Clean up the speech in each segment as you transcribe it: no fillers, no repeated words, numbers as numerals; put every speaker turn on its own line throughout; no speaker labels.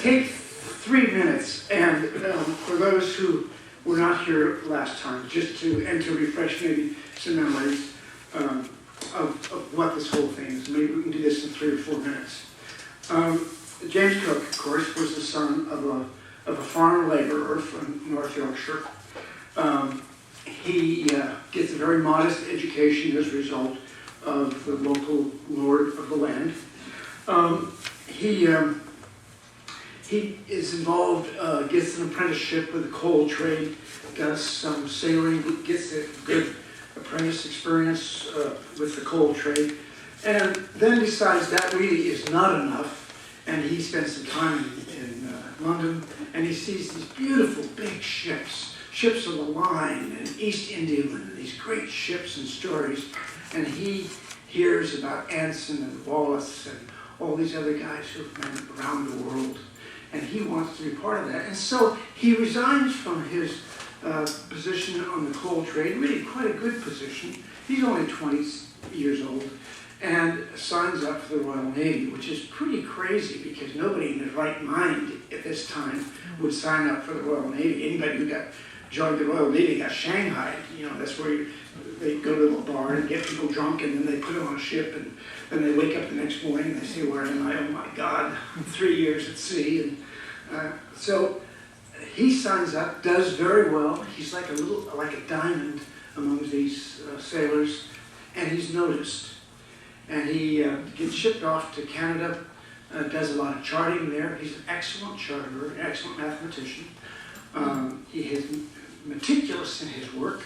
take 3 minutes, and for those who were not here last time, just to, and to refresh maybe some memories of what this whole thing is. Maybe we can do this in 3 or 4 minutes. James Cook, of course, was the son of a farm laborer from North Yorkshire. He gets a very modest education as a result of the local lord of the land. He is involved, gets an apprenticeship with the coal trade, does some sailing, gets a good apprentice experience with the coal trade, and then decides that really is not enough, and he spends some time in London, and he sees these beautiful big ships of the line and East Indiaman, and these great ships and stories, and he hears about Anson and Wallace and all these other guys who've been around the world, and he wants to be part of that. And so he resigns from his position on the coal trade, really quite a good position. He's only 20 years old, and signs up for the Royal Navy, which is pretty crazy because nobody in their right mind at this time would sign up for the Royal Navy. Anybody who joined the Royal Navy got shanghaied. You know, that's where they go to a bar and get people drunk, and then they put them on a ship, and then they wake up the next morning and they say, "Where am I? Oh my God, 3 years at sea." And so he signs up, does very well. He's like a diamond among these sailors, and he's noticed. And he gets shipped off to Canada, does a lot of charting there. He's an excellent charterer, an excellent mathematician. He is meticulous in his work.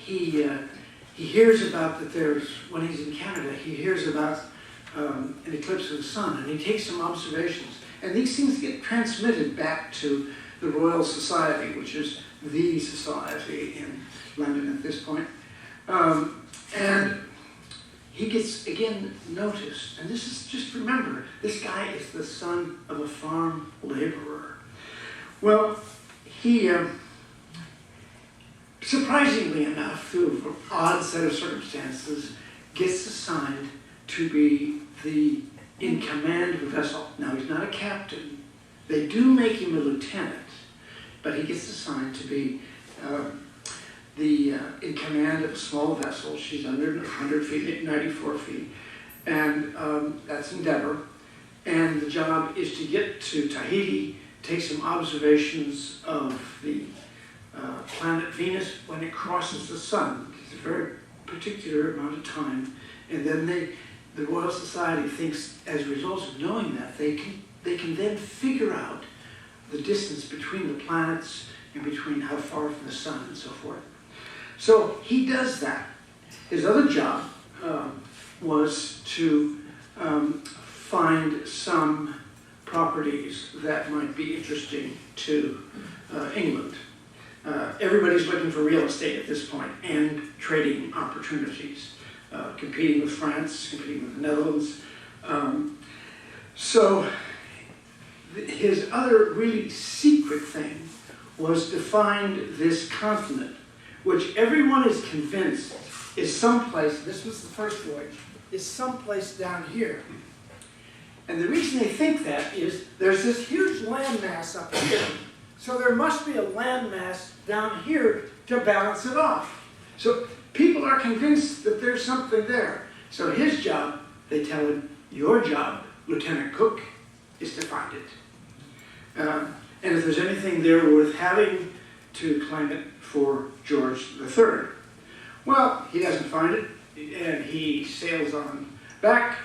He hears about that when he's in Canada, he hears about an eclipse of the sun, and he takes some observations. And these things get transmitted back to the Royal Society, which is the society in London at this point. And he gets, again, noticed. And this is, just remember, this guy is the son of a farm laborer. Well, he, surprisingly enough, through an odd set of circumstances, gets assigned to be in command of a vessel. Now, he's not a captain. They do make him a lieutenant, but he gets assigned to be in command of a small vessel. She's under 100 feet, 94 feet, and that's Endeavour. And the job is to get to Tahiti, take some observations of the planet Venus when it crosses the sun. It's a very particular amount of time, and then the Royal Society thinks, as a result of knowing that, they can then figure out the distance between the planets and between how far from the sun and so forth. So he does that. His other job was to find some properties that might be interesting to England. Everybody's looking for real estate at this point and trading opportunities. Competing with France, competing with the Netherlands. So his other really secret thing was to find this continent, which everyone is convinced is someplace, this was the first voyage, is someplace down here. And the reason they think that is there's this huge landmass up here, so there must be a landmass down here to balance it off. So people are convinced that there's something there. So his job, they tell him, your job, Lieutenant Cook, is to find it. And if there's anything there worth having, to claim it for George III. Well, he doesn't find it, and he sails on back.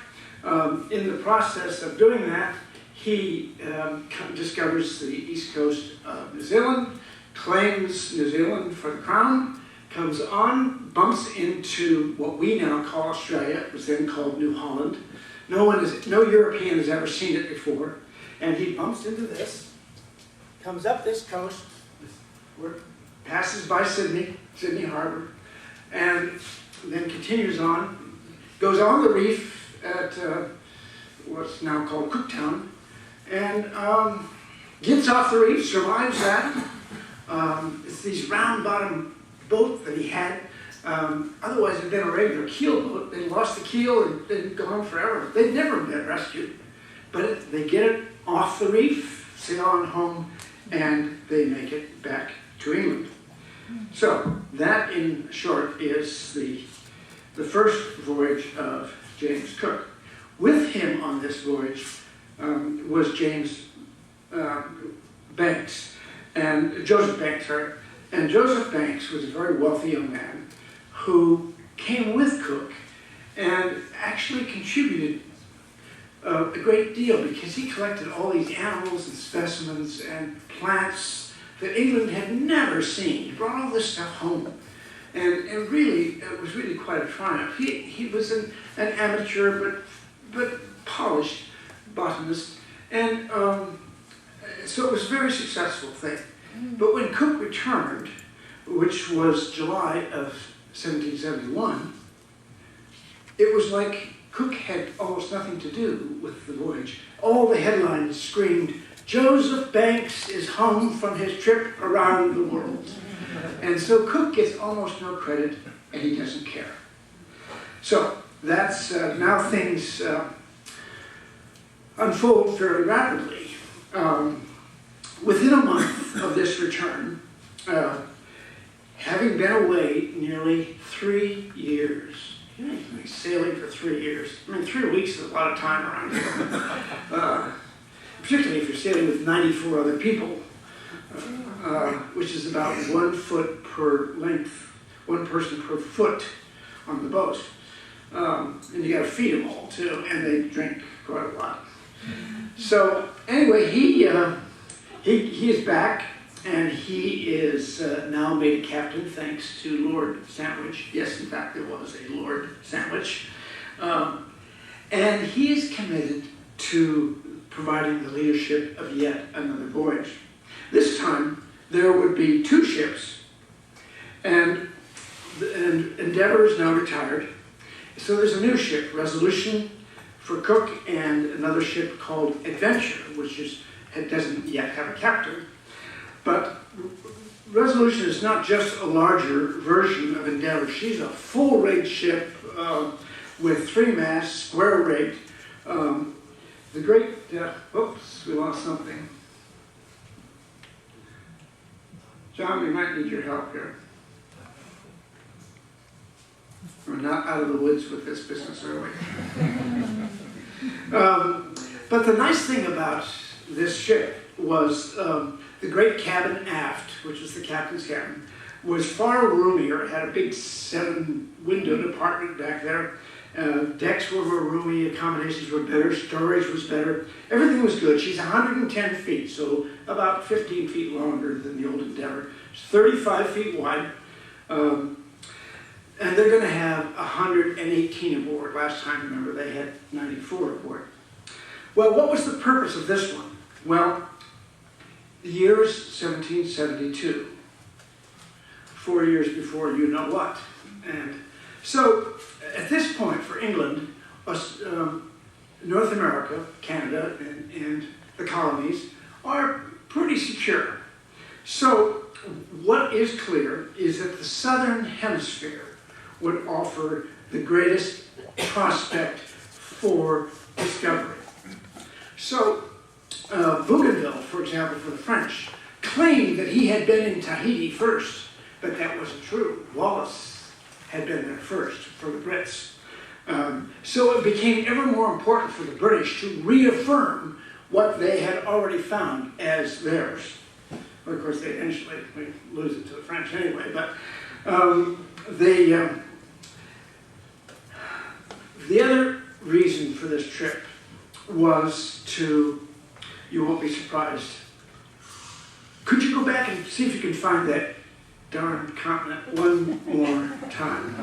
In the process of doing that, he discovers the east coast of New Zealand, claims New Zealand for the crown, comes on, bumps into what we now call Australia. It was then called New Holland. No European has ever seen it before. And he bumps into this, comes up this coast, passes by Sydney Harbor, and then continues on, goes on the reef at what's now called Cooktown, and gets off the reef, survives that. It's these round-bottom boat that he had. Otherwise, it'd been a regular keel boat. They lost the keel and they'd gone forever. They'd never been rescued. but they get it off the reef, sail on home, and they make it back to England. So that, in short, is the first voyage of James Cook. With him on this voyage was James Banks, and Joseph Banks, sorry. And Joseph Banks was a very wealthy young man who came with Cook and actually contributed a great deal, because he collected all these animals and specimens and plants that England had never seen. He brought all this stuff home. And really, it was really quite a triumph. He was an amateur but polished botanist. And so it was a very successful thing. But when Cook returned, which was July of 1771, it was like Cook had almost nothing to do with the voyage. All the headlines screamed, "Joseph Banks is home from his trip around the world." And so Cook gets almost no credit, and he doesn't care. So that's, now things unfold fairly rapidly. Within a month of this return, having been away nearly 3 years, sailing for 3 years. I mean, 3 weeks is a lot of time around here. Particularly if you're sailing with 94 other people, which is about 1 foot per length, 1 person per foot on the boat. And you gotta feed them all too, and they drink quite a lot. So anyway, he is back, and he is now made a captain thanks to Lord Sandwich. Yes, in fact, there was a Lord Sandwich. And he is committed to providing the leadership of yet another voyage. This time, there would be 2 ships, and Endeavour is now retired. So there's a new ship, Resolution, for Cook, and another ship called Adventure, which doesn't yet have a captain. But Resolution is not just a larger version of Endeavour. She's a full-rigged ship with 3 masts, square-rigged. The great, oops, we lost something. John, we might need your help here. We're not out of the woods with this business, are we? But the nice thing about this ship was the great cabin aft, which was the captain's cabin, was far roomier. It had a big 7-window apartment back there. Decks were more roomy, accommodations were better, storage was better. Everything was good. She's 110 feet, so about 15 feet longer than the old Endeavour. She's 35 feet wide. And they're going to have 118 aboard. Last time, remember, they had 94 aboard. Well, what was the purpose of this one? Well, the year is 1772. 4 years before you know what. And so, at this point for England, North America, Canada, and the colonies are pretty secure. So, what is clear is that the southern hemisphere would offer the greatest prospect for discovery. So, Bougainville, for example, for the French, claimed that he had been in Tahiti first, but that wasn't true. Wallis had been there first for the Brits. So it became ever more important for the British to reaffirm what they had already found as theirs. Well, of course, they eventually lose it to the French anyway, but the other reason for this trip was to, you won't be surprised, could you go back and see if you can find that darn continent one more time?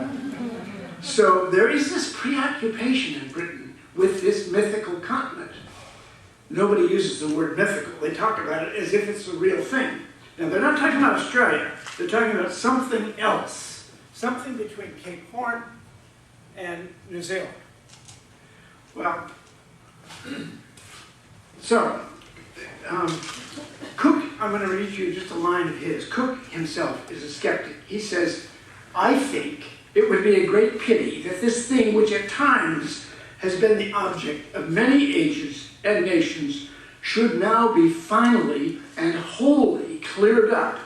So there is this preoccupation in Britain with this mythical continent. Nobody uses the word mythical. They talk about it as if it's a real thing. Now, they're not talking about Australia. They're talking about something else. Something between Cape Horn and New Zealand. Well, so, Cook, I'm going to read you just a line of his. Cook himself is a skeptic. He says, "I think it would be a great pity that this thing, which at times has been the object of many ages and nations should now be finally and wholly cleared up,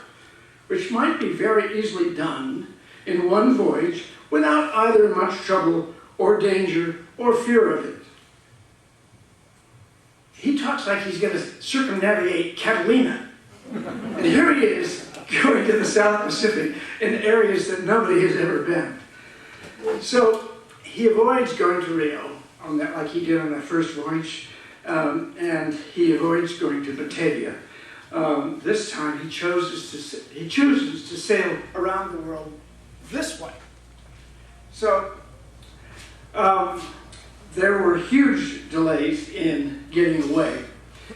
which might be very easily done in one voyage without either much trouble or danger or fear of it. He talks like he's going to circumnavigate Catalina. And here he is going to the South Pacific in areas that nobody has ever been. So he avoids going to Rio on that, like he did on that first voyage, and he avoids going to Batavia. This time he chooses to sail around the world this way. So there were huge delays in getting away,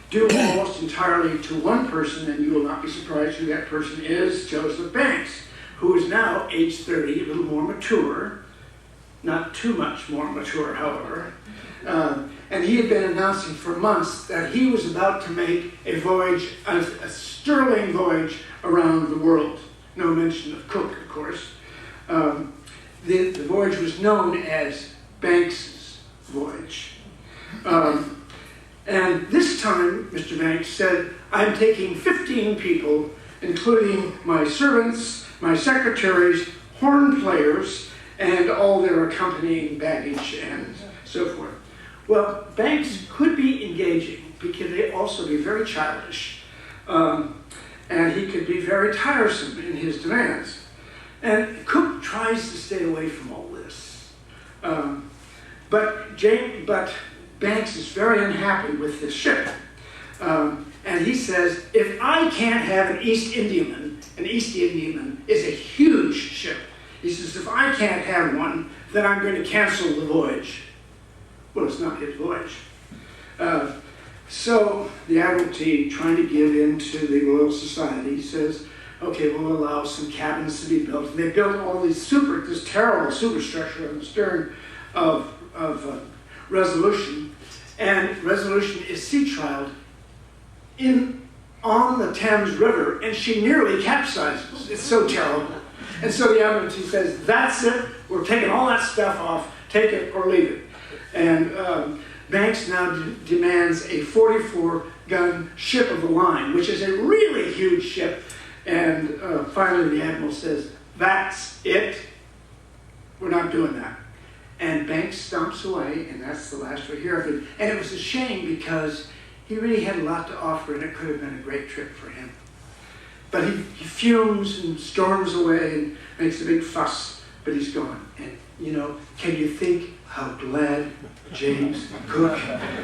due almost entirely to one person, and you will not be surprised who that person is, Joseph Banks, who is now age 30, a little more mature, not too much more mature, however. And he had been announcing for months that he was about to make a voyage, a sterling voyage around the world. No mention of Cook, of course. The voyage was known as Banks's voyage. And this time, Mr. Banks said, I'm taking 15 people, including my servants, my secretaries, horn players, and all their accompanying baggage and so forth. Well, Banks could be engaging, but he could also be very childish, and he could be very tiresome in his demands. And Cook tries to stay away from all this. But Banks is very unhappy with this ship. And he says, if I can't have an East Indiaman is a huge ship. He says, if I can't have one, then I'm going to cancel the voyage. Well, it's not his voyage. So the Admiralty, trying to give in to the Royal Society, says, okay, we'll allow some cabins to be built. And they built all this terrible superstructure on the stern of Resolution. And Resolution is sea trialed on the Thames River, and she nearly capsizes. It's so terrible. And so the Admiralty says, that's it, we're taking all that stuff off, take it or leave it. And Banks now demands a 44-gun ship of the line, which is a really huge ship. And finally the Admiral says, that's it, we're not doing that. And Banks stomps away, and that's the last we hear of it. And it was a shame because he really had a lot to offer, and it could have been a great trip for him. But he fumes and storms away and makes a big fuss, but he's gone. And, can you think how glad James Cook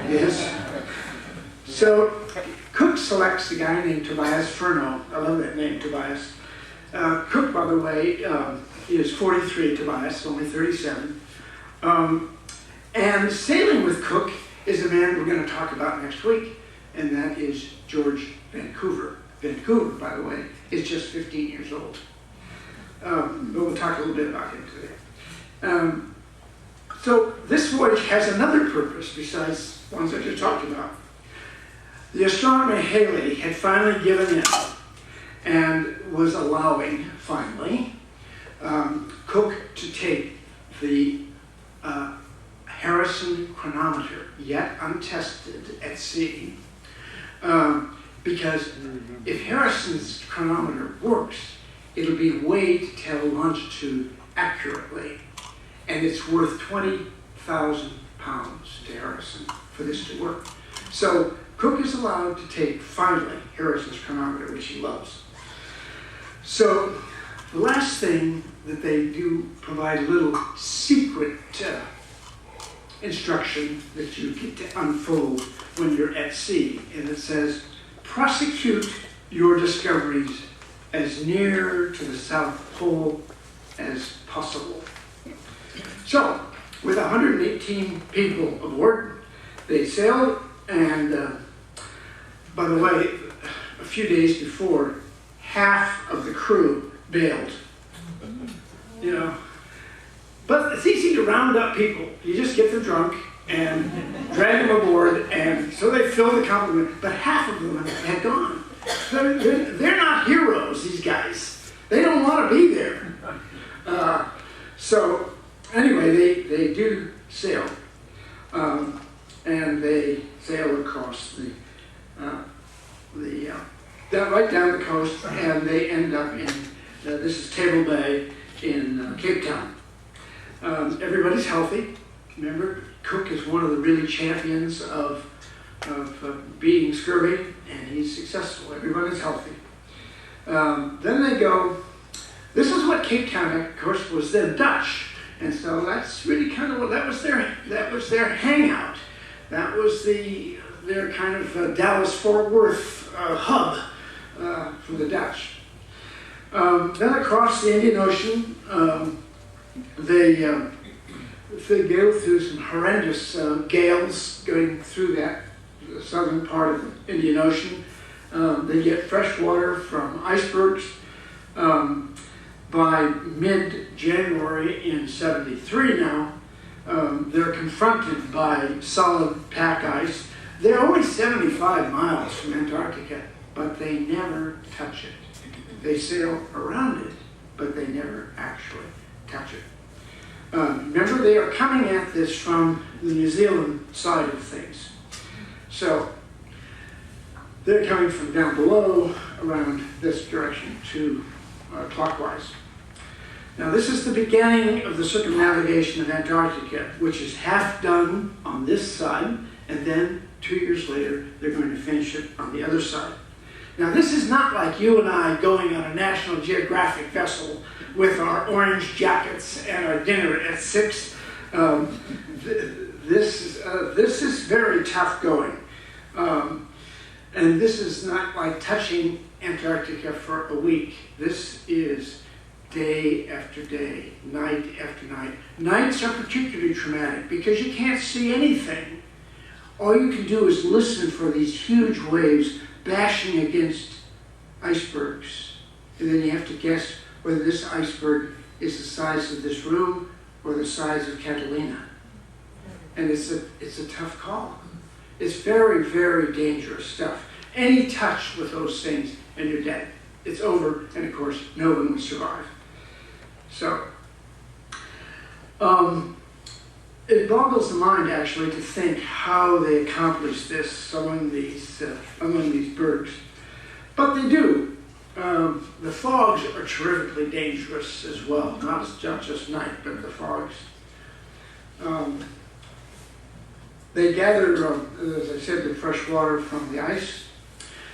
is? So Cook selects a guy named Tobias Furneaux. I love that name, Tobias. Cook, by the way, is 43, Tobias, only 37. And sailing with Cook is a man we're going to talk about next week, and that is George Vancouver. Vancouver, by the way, is just 15 years old. But we'll talk a little bit about him today. So this voyage has another purpose besides ones I just talked about. The astronomer Halley had finally given in and was allowing, finally, Cook to take the Harrison chronometer, yet untested at sea, because if Harrison's chronometer works, it'll be a way to tell longitude accurately, and it's worth 20,000 pounds to Harrison for this to work. So Cook is allowed to take, finally, Harrison's chronometer, which he loves. So the last thing that they do provide a little secret instruction that you get to unfold when you're at sea, and it says, prosecute your discoveries as near to the South Pole as possible. So, with 118 people aboard, they sailed, and by the way, a few days before, half of the crew bailed. But it's easy to round up people. You just get them drunk and drag them aboard, and so they fill the complement, but half of them had gone. They're not heroes, these guys. They don't want to be there. So anyway, they do sail. and they sail across right down the coast, and they end up in, this is Table Bay in Cape Town. Everybody's healthy. Remember, Cook is one of the really champions of beating scurvy, and he's successful. Everyone is healthy. Then they go, this is what Cape Town, of course, was then Dutch, and so that's really kind of what, that was their hangout. That was their kind of Dallas-Fort Worth hub for the Dutch. Then across the Indian Ocean, they go through some horrendous gales going through the southern part of the Indian Ocean. They get fresh water from icebergs. By mid-January in '73 now, they're confronted by solid pack ice. They're only 75 miles from Antarctica, but they never touch it. They sail around it, but they never actually touch it. Remember, they are coming at this from the New Zealand side of things. So they're coming from down below around this direction to clockwise. Now this is the beginning of the circumnavigation of Antarctica, which is half done on this side, and then 2 years later they're going to finish it on the other side. Now this is not like you and I going on a National Geographic vessel with our orange jackets and our dinner at 6. This is very tough going. And this is not like touching Antarctica for a week. This is day after day, night after night. Nights are particularly traumatic because you can't see anything. All you can do is listen for these huge waves bashing against icebergs. And then you have to guess whether this iceberg is the size of this room or the size of Catalina. And it's a tough call. It's very, very dangerous stuff. Any touch with those things and you're dead. It's over, and of course, no one will survive. So, it boggles the mind actually to think how they accomplish this among these bergs. But they do. The fogs are terrifically dangerous as well. Not just night, but the fogs. They gather, as I said, the fresh water from the ice.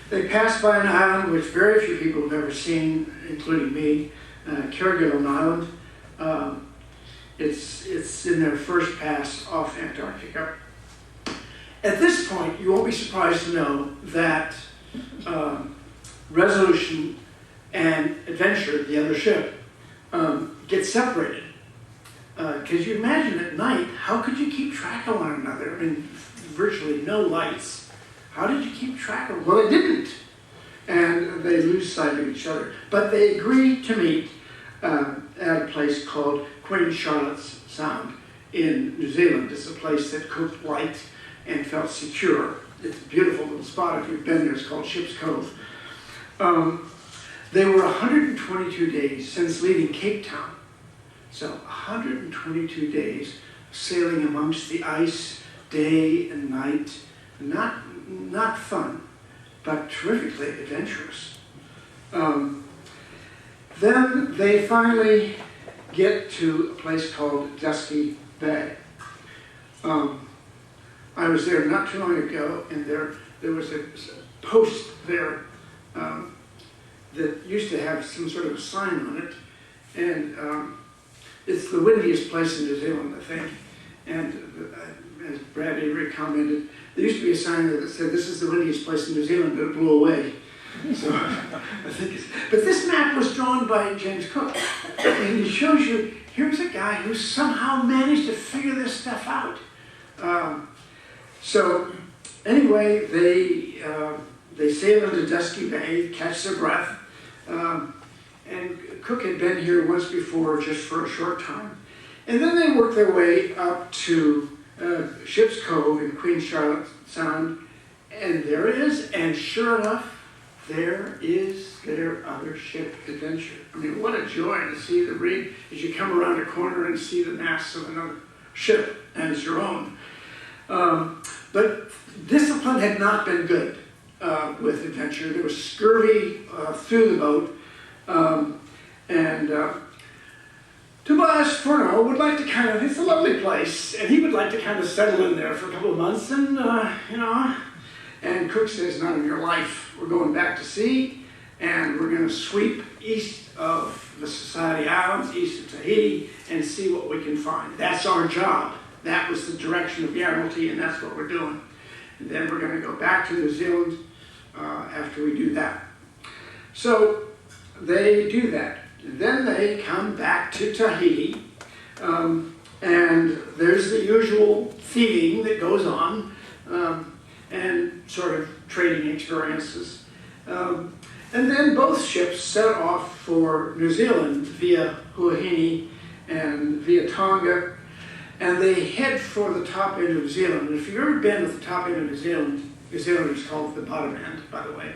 They pass by an island which very few people have ever seen, including me, Kerguelen Island. It's in their first pass off Antarctica. At this point, you won't be surprised to know that Resolution and Adventure, the other ship, get separated. Because you imagine at night, how could you keep track of one another? I mean, virtually no lights. How did you keep track of them? Well, they didn't. And they lose sight of each other. But they agree to meet at a place called Queen Charlotte's Sound in New Zealand. It's a place that Cook liked and felt secure. It's a beautiful little spot. If you've been there, it's called Ship's Cove. They were 122 days since leaving Cape Town. So 122 days sailing amongst the ice day and night. Not fun, but terrifically adventurous. Then they finally get to a place called Dusky Bay. I was there not too long ago, and there was a post there that used to have some sort of a sign on it, and it's the windiest place in New Zealand, I think. And as Brad Avery commented, there used to be a sign that said, "This is the windiest place in New Zealand," but it blew away. So I think but this map was drawn by James Cook, and it shows you, here's a guy who somehow managed to figure this stuff out. So anyway, they sail into Dusky Bay, catch their breath, and Cook had been here once before just for a short time. And then they work their way up to Ship's Cove in Queen Charlotte Sound, and there it is, and sure enough, there is their other ship, Adventure. I mean, what a joy to see the rig as you come around a corner and see the masts of another ship, and it's your own. But discipline had not been good with adventure. There was scurvy through the boat. Tobias Furneaux would like to kind of, it's a lovely place, and he would like to kind of settle in there for a couple of months, and and Cook says, not in your life. We're going back to sea, and we're going to sweep east of the Society Islands, east of Tahiti, and see what we can find. That's our job. That was the direction of the Admiralty, and that's what we're doing. And then we're going to go back to New Zealand after we do that. So they do that. And then they come back to Tahiti, and there's the usual thieving that goes on, and sort of trading experiences. And then both ships set off for New Zealand via Huahine and via Tonga, and they head for the top end of New Zealand. And if you've ever been at the top end of New Zealand, New Zealand is called the bottom end, by the way.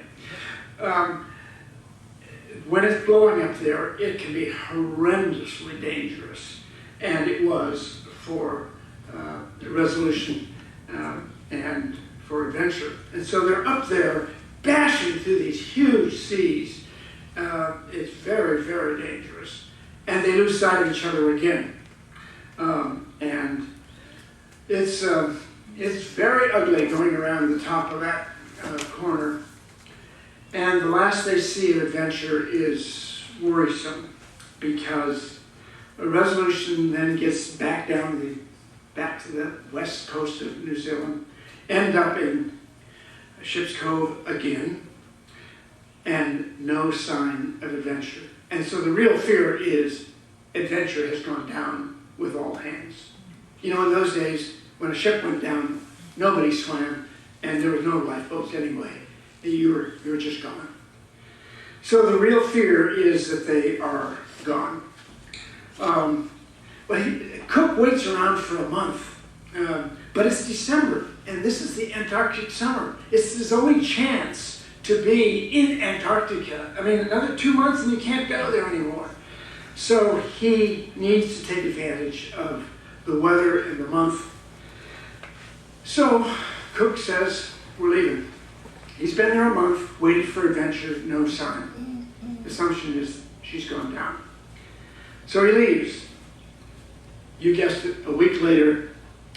When it's blowing up there, it can be horrendously dangerous. And it was for Resolution and for Adventure. And so they're up there bashing through these huge seas. It's very, very dangerous. And they lose sight of each other again. And it's very ugly going around the top of that corner. And the last they see of Adventure is worrisome, because a Resolution then gets back back to the west coast of New Zealand, end up in Ship's Cove again, and no sign of Adventure. And so the real fear is Adventure has gone down with all hands. You know, in those days, when a ship went down, nobody swam, and there were no lifeboats anyway. You were just gone. So the real fear is that they are gone. Cook waits around for a month, but it's December, and this is the Antarctic summer. It's his only chance to be in Antarctica. I mean, another 2 months and you can't go there anymore. So he needs to take advantage of the weather and the month. So Cook says, we're leaving. He's been there a month, waited for Adventure, no sign. The assumption is she's gone down. So he leaves. You guessed it, a week later,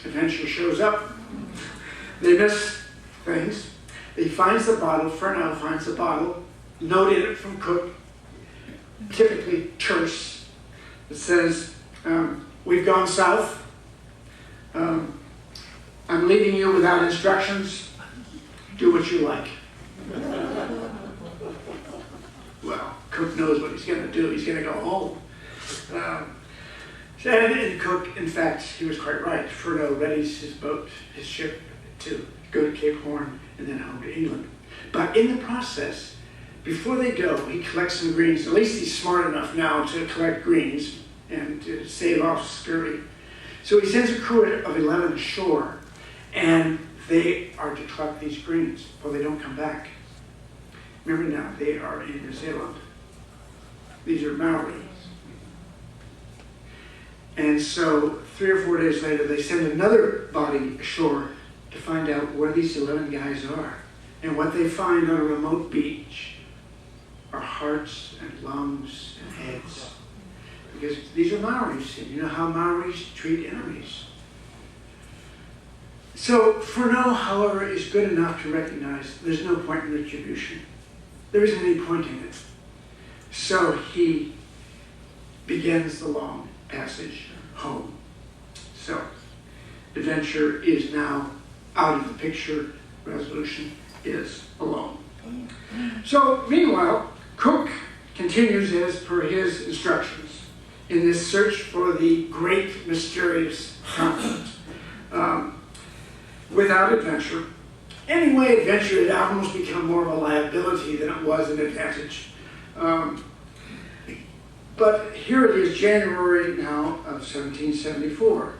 Adventure shows up. They miss things. He finds the bottle, Furneaux finds the bottle, note in it from Cook, typically terse. It says, we've gone south. I'm leaving you without instructions. Do what you like. Well, Cook knows what he's going to do. He's going to go home. And Cook, in fact, he was quite right. Furneaux readies his boat, his ship, to go to Cape Horn and then home to England. But in the process, before they go, he collects some greens. At least he's smart enough now to collect greens and to save off scurvy. So he sends a crew of 11 ashore, and they are to collect these greens, or they don't come back. Remember now, they are in New Zealand. These are Maori. And so 3 or 4 days later, they send another body ashore to find out where these 11 guys are. And what they find on a remote beach are hearts and lungs and heads. Because these are Maoris, and you know how Maoris treat enemies. So Furneaux, however, is good enough to recognize there's no point in retribution. There isn't any point in it. So he begins the long passage home. So Adventure is now out of the picture. Resolution is alone. So meanwhile, Cook continues as per his instructions in this search for the great mysterious continent. Without Adventure. Anyway, Adventure had almost become more of a liability than it was an advantage. But here it is, January now of 1774.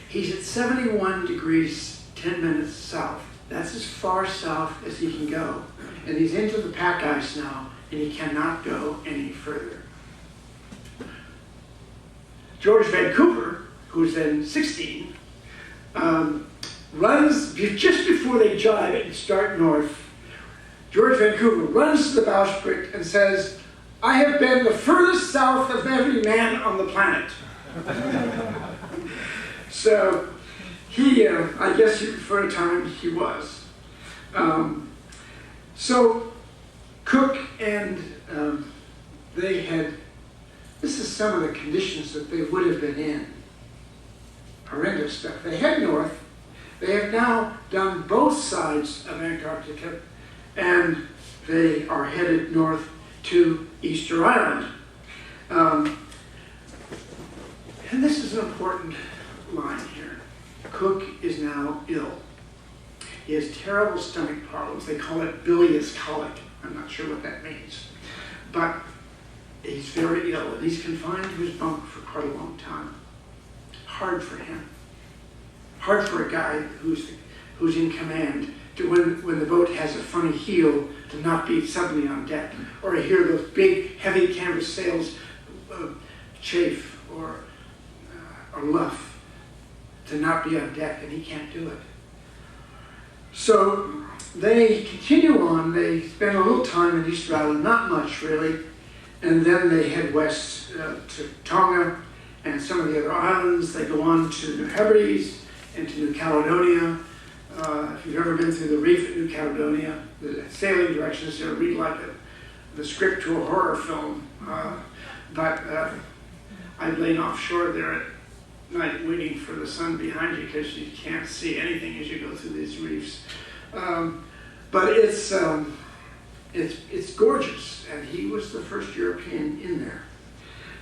He's at 71 degrees 10 minutes south. That's as far south as he can go. And he's into the pack ice now, and he cannot go any further. George Vancouver, who's then 16, runs, just before they jibe and start north, George Vancouver runs to the bowsprit and says, "I have been the furthest south of every man on the planet." So he, I guess for a time he was. So Cook and they had, this is some of the conditions that they would have been in. Horrendous stuff. They head north. They have now done both sides of Antarctica, and they are headed north to Easter Island. And this is an important line here. Cook is now ill. He has terrible stomach problems. They call it bilious colic. I'm not sure what that means. But he's very ill, and he's confined to his bunk for quite a long time. Hard for him. Hard for a guy who's in command to, when the boat has a funny heel, to not be suddenly on deck, or to hear those big, heavy canvas sails chafe or luff, to not be on deck, and he can't do it. So they continue on. They spend a little time in Easter Island, not much really, and then they head west to Tonga and some of the other islands. They go on to New Hebrides and to New Caledonia. If you've ever been through the reef at New Caledonia, the sailing directions there read like the script to a horror film. But I've lain offshore there at night waiting for the sun behind you because you can't see anything as you go through these reefs. But it's gorgeous, and he was the first European in there.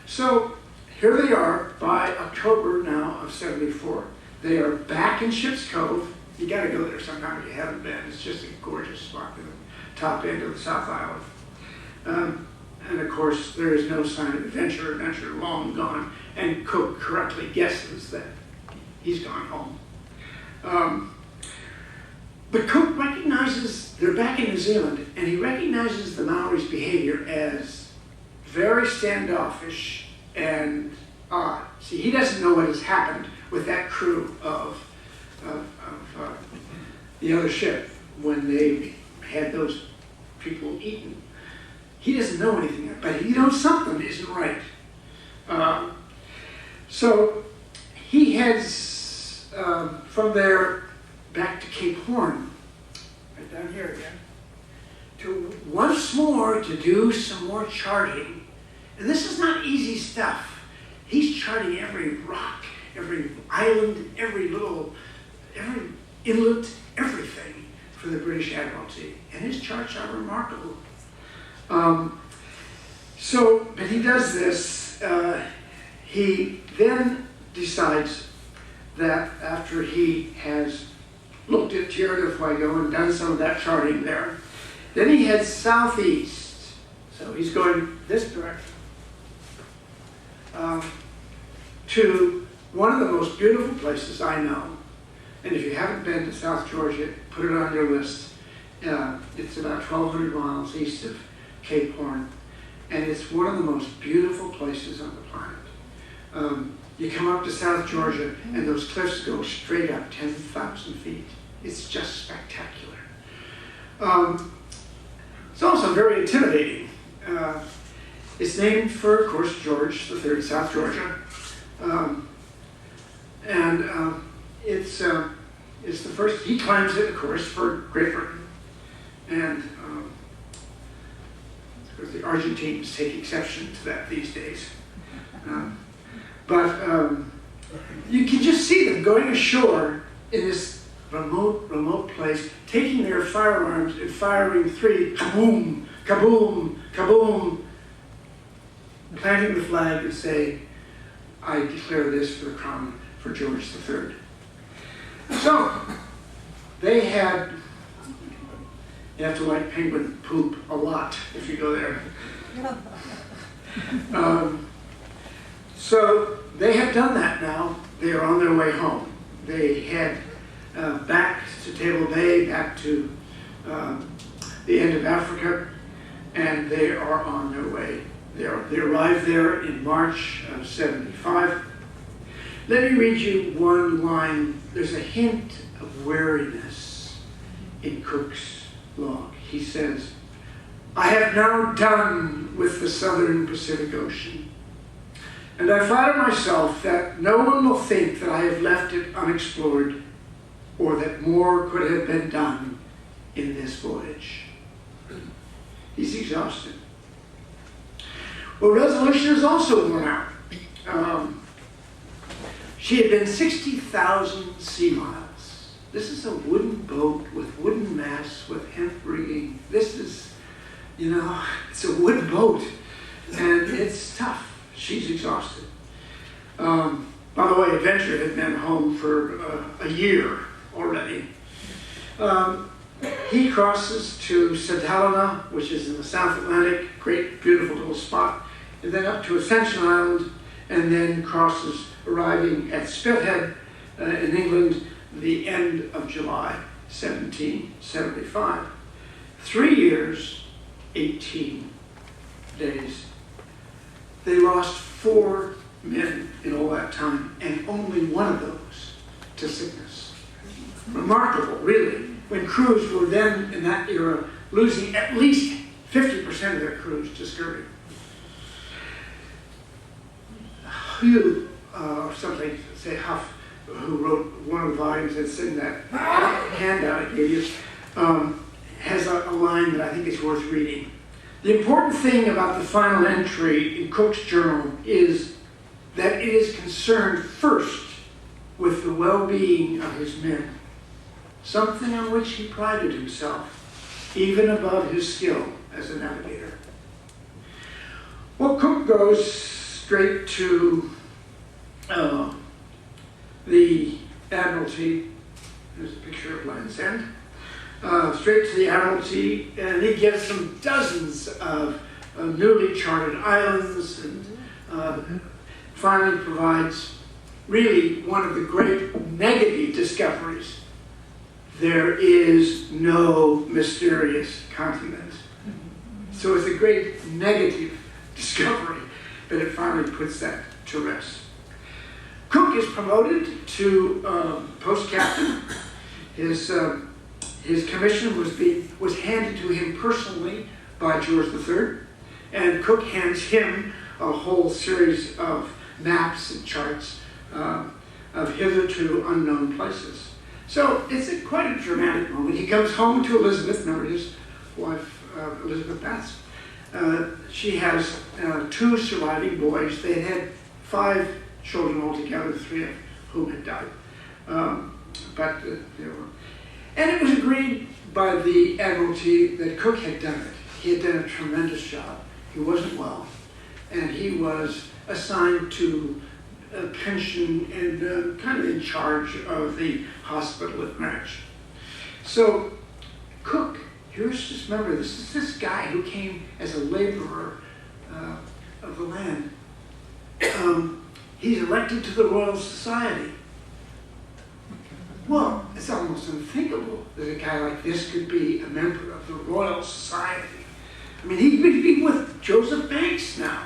So here they are by October now of '74. They are back in Ship's Cove. You got to go there sometime if you haven't been. It's just a gorgeous spot at the top end of the South Island. And of course, there is no sign of adventure. Adventure long gone. And Cook correctly guesses that he's gone home. But Cook recognizes, they're back in New Zealand, and he recognizes the Maori's behavior as very standoffish and odd. See, he doesn't know what has happened with that crew of the other ship when they had those people eaten. He doesn't know anything, but he knows something isn't right. So he heads from there back to Cape Horn, right down here again, to once more to do some more charting. And this is not easy stuff. He's charting every rock, every island, every inlet, everything for the British Admiralty. And his charts are remarkable. But he does this. He then decides that after he has looked at Tierra del Fuego and done some of that charting there, then he heads southeast. So he's going this direction to one of the most beautiful places I know. And if you haven't been to South Georgia, put it on your list. It's about 1,200 miles east of Cape Horn, and it's one of the most beautiful places on the planet. You come up to South Georgia, and those cliffs go straight up 10,000 feet. It's just spectacular. It's also very intimidating. It's named for, of course, George III, South Georgia. It's the first, he climbs it, of course, for Great Britain. And of course, the Argentines take exception to that these days. You can just see them going ashore in this remote place, taking their firearms and firing three, kaboom, kaboom, kaboom, planting the flag and saying, "I declare this for the crown for George III." So, they had, you have to like penguin poop a lot if you go there. So they have done that now. They are on their way home. They head back to Table Bay, back to the end of Africa, and they are on their way. They arrived there in March of '75. Let me read you one line. There's a hint, a of weariness in Cook's log. He says, "I have now done with the southern Pacific Ocean, and I flatter myself that no one will think that I have left it unexplored or that more could have been done in this voyage." He's exhausted. Well, Resolution is also worn out. She had been 60,000 sea miles. This is a wooden boat with wooden masts, with hemp rigging. This is, it's a wooden boat, and it's tough. She's exhausted. By the way, Adventure had been home for a year already. He crosses to St. Helena, which is in the South Atlantic, great, beautiful little spot, and then up to Ascension Island, and then crosses, arriving at Spithead in England, the end of July 1775. 3 years, 18 days. They lost 4 men in all that time, and only one of those to sickness. Remarkable, really, when crews were then, in that era, losing at least 50% of their crews to scurvy. Hugh, or something, say Huff, who wrote one of the volumes that's in that handout I gave you, has a line that I think is worth reading. "The important thing about the final entry in Cook's journal is that it is concerned first with the well-being of his men, something on which he prided himself, even above his skill as a navigator." Well, Cook goes straight to the Admiralty. There's a picture of Land's End. Straight to the Admiralty, and he gives them dozens of newly charted islands, and finally provides really one of the great negative discoveries. There is no mysterious continent. So it's a great negative discovery, but it finally puts that to rest. Cook is promoted to post captain. His commission was handed to him personally by George III, and Cook hands him a whole series of maps and charts of hitherto unknown places. So it's quite a dramatic moment. He comes home to Elizabeth, remember his wife, Elizabeth Bass. She has 2 surviving boys. They had 5 children altogether, 3 of whom had died. And it was agreed by the Admiralty that Cook had done it. He had done a tremendous job. He wasn't well, and he was assigned to a pension and kind of in charge of the hospital at Greenwich. So Cook, just remember, this is this guy who came as a laborer of the land. He's elected to the Royal Society. Well, it's almost unthinkable that a guy like this could be a member of the Royal Society. I mean, he could be with Joseph Banks now.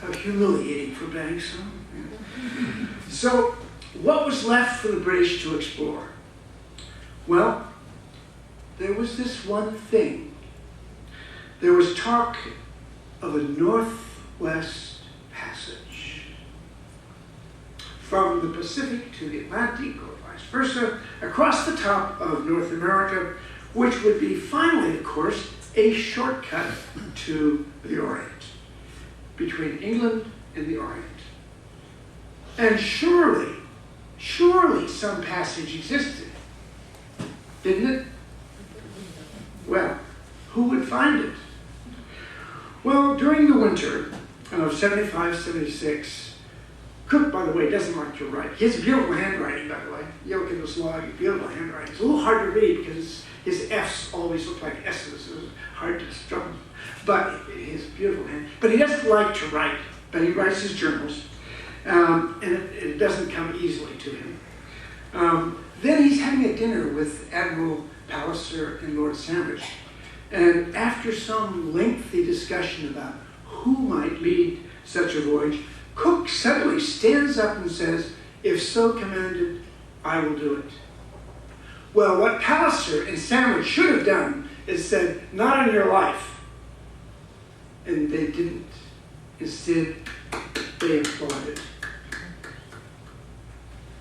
How humiliating for Banks, huh? Yeah. So, what was left for the British to explore? Well, there was this one thing. There was talk of a northwest passage from the Pacific to the Atlantic, or vice versa, across the top of North America, which would be finally, of course, a shortcut to the Orient, between England and the Orient. And surely some passage existed, didn't it? Well, who would find it? Well, during the winter of 75, 76, Cook, by the way, doesn't like to write. He has beautiful handwriting, by the way. You look at this log, beautiful handwriting. It's a little hard to read because his F's always look like S's. It's hard to struggle. But his beautiful hand. But he doesn't like to write, but he writes his journals. And it doesn't come easily to him. Then he's having a dinner with Admiral Palliser and Lord Sandwich. And after some lengthy discussion about who might lead such a voyage, Cook suddenly stands up and says, "If so commanded, I will do it." Well, what Palliser and Sandwich should have done is said, not on your life. And they didn't. Instead, they applauded.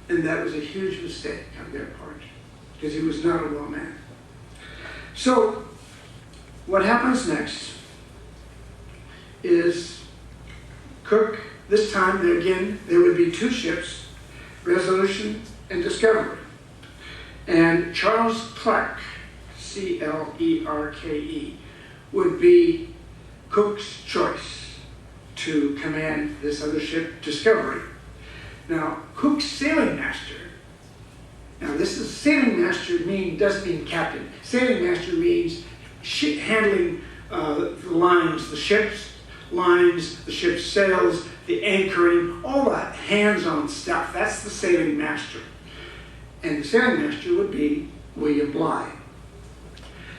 And that was a huge mistake on their part, because he was not a well man. So, what happens next is Cook, this time, there would be two ships, Resolution and Discovery. And Charles Clerke, C-L-E-R-K-E, would be Cook's choice to command this other ship, Discovery. Now, Cook's sailing master, now this is sailing master doesn't mean captain. Sailing master means handling the lines, the ship's lines, the ship's sails, the anchoring, all that hands-on stuff. That's the sailing master. And the sailing master would be William Bligh.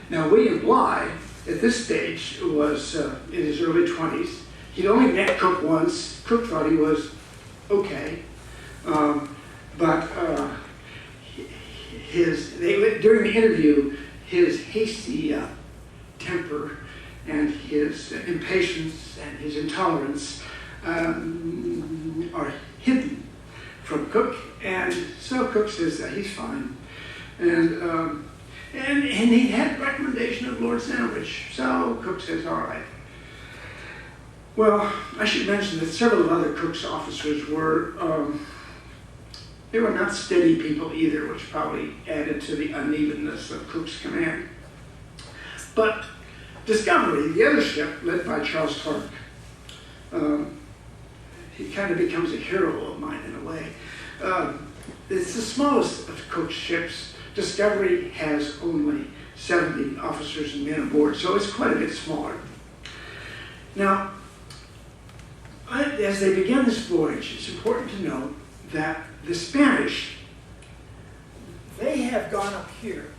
Now, William Bligh, at this stage, was in his early 20s. He'd only met Cook once. Cook thought he was okay. During the interview, his hasty temper and his impatience and his intolerance are hidden from Cook, and so Cook says that he's fine. And he had recommendation of Lord Sandwich, so Cook says, all right. Well, I should mention that several of other Cook's officers were, they were not steady people either, which probably added to the unevenness of Cook's command. But Discovery, the other ship, led by Charles Clerke, he kind of becomes a hero of mine in a way. It's the smallest of Cook's ships. Discovery has only 70 officers and men aboard, so it's quite a bit smaller. Now, as they begin this voyage, it's important to note that the Spanish, they have gone up here.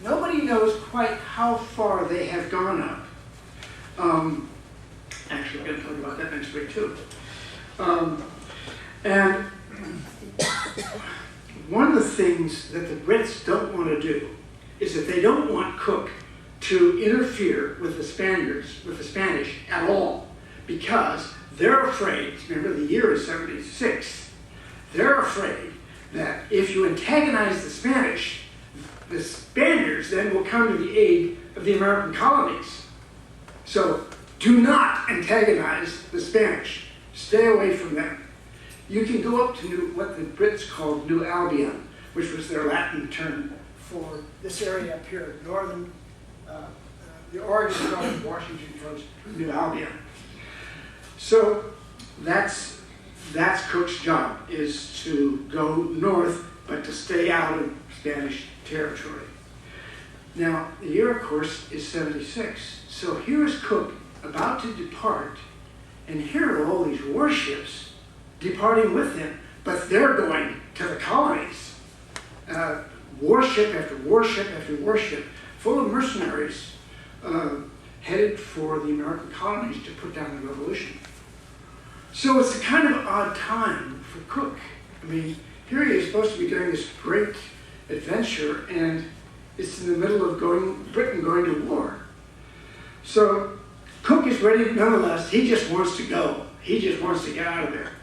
Nobody knows quite how far they have gone up. Actually, I'm going to talk about that next week too. And one of the things that the Brits don't want to do is that they don't want Cook to interfere with the Spanish at all, because they're afraid, remember the year is 76, they're afraid that if you antagonize the Spaniards then will come to the aid of the American colonies. So do not antagonize the Spanish. Stay away from them. You can go up to what the Brits called New Albion, which was their Latin term for this area up here, northern, the Oregon coast, Washington coast, New Albion. So that's Cook's job, is to go north, but to stay out of Spanish territory. Now, the year, of course, is 76. So here is Cook about to depart, and here are all these warships departing with him, but they're going to the colonies. Warship after warship after warship, full of mercenaries, headed for the American colonies to put down the revolution. So it's a kind of odd time for Cook. I mean, here he is supposed to be doing this great adventure, and it's in the middle of Britain going to war. So Cook is ready nonetheless. He just wants to go. He just wants to get out of there.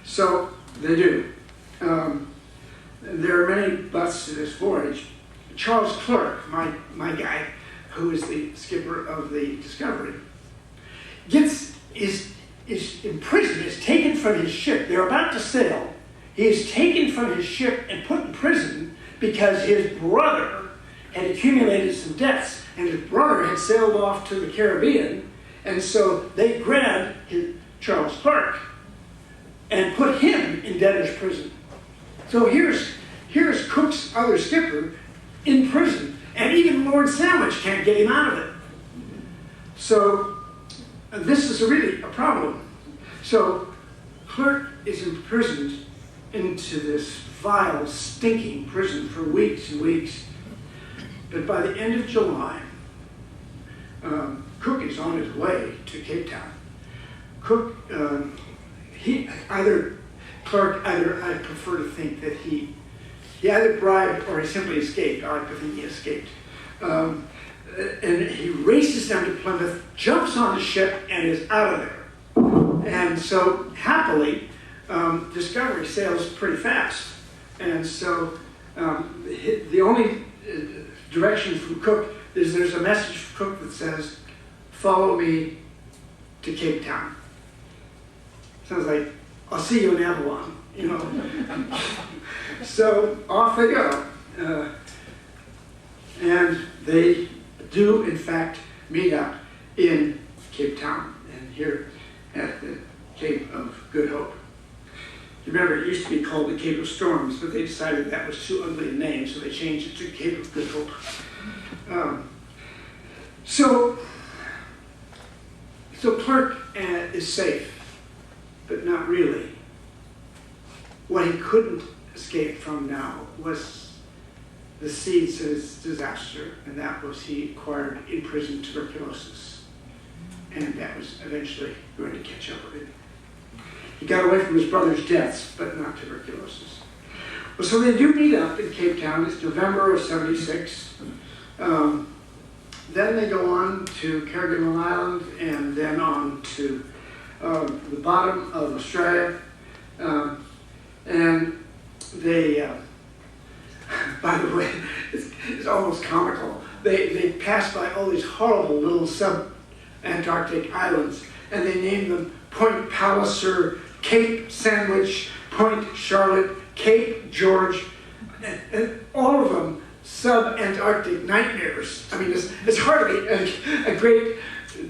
So they do. There are many buts to this voyage. Charles Clerke, my guy, who is the skipper of the Discovery, is imprisoned, is taken from his ship. They're about to sail. He is taken from his ship and put in prison because his brother had accumulated some debts, and his brother had sailed off to the Caribbean, and so they grabbed Charles Clerke and put him in debtor's prison. So here's Cook's other skipper in prison, and even Lord Sandwich can't get him out of it. So this is really a problem. So Clerke is imprisoned into this vile, stinking prison for weeks and weeks. But by the end of July, Cook is on his way to Cape Town. Clerke, I prefer to think that he He either bribed or he simply escaped. I like to think he escaped. And he races down to Plymouth, jumps on the ship, and is out of there. And so, happily, Discovery sails pretty fast. And so, the only direction from Cook is there's a message from Cook that says, "Follow me to Cape Town." Sounds like, "I'll see you in Avalon," you know. So off they go. And they do, in fact, meet up in Cape Town, and here at the Cape of Good Hope. You remember, it used to be called the Cape of Storms, but they decided that was too ugly a name, so they changed it to Cape of Good Hope. So Clerk is safe, but not really. What he couldn't escape from now was the seeds of his disaster, and that was he acquired in prison tuberculosis, and that was eventually going to catch up with him. He got away from his brother's deaths, but not tuberculosis. Well, so they do meet up in Cape Town. It's November of '76. Then they go on to Kerguelen Island, and then on to the bottom of Australia. And they, by the way, it's almost comical. They pass by all these horrible little sub-Antarctic islands, and they name them Point Palliser, Cape Sandwich, Point Charlotte, Cape George, and all of them sub-Antarctic nightmares. I mean, it's hardly a great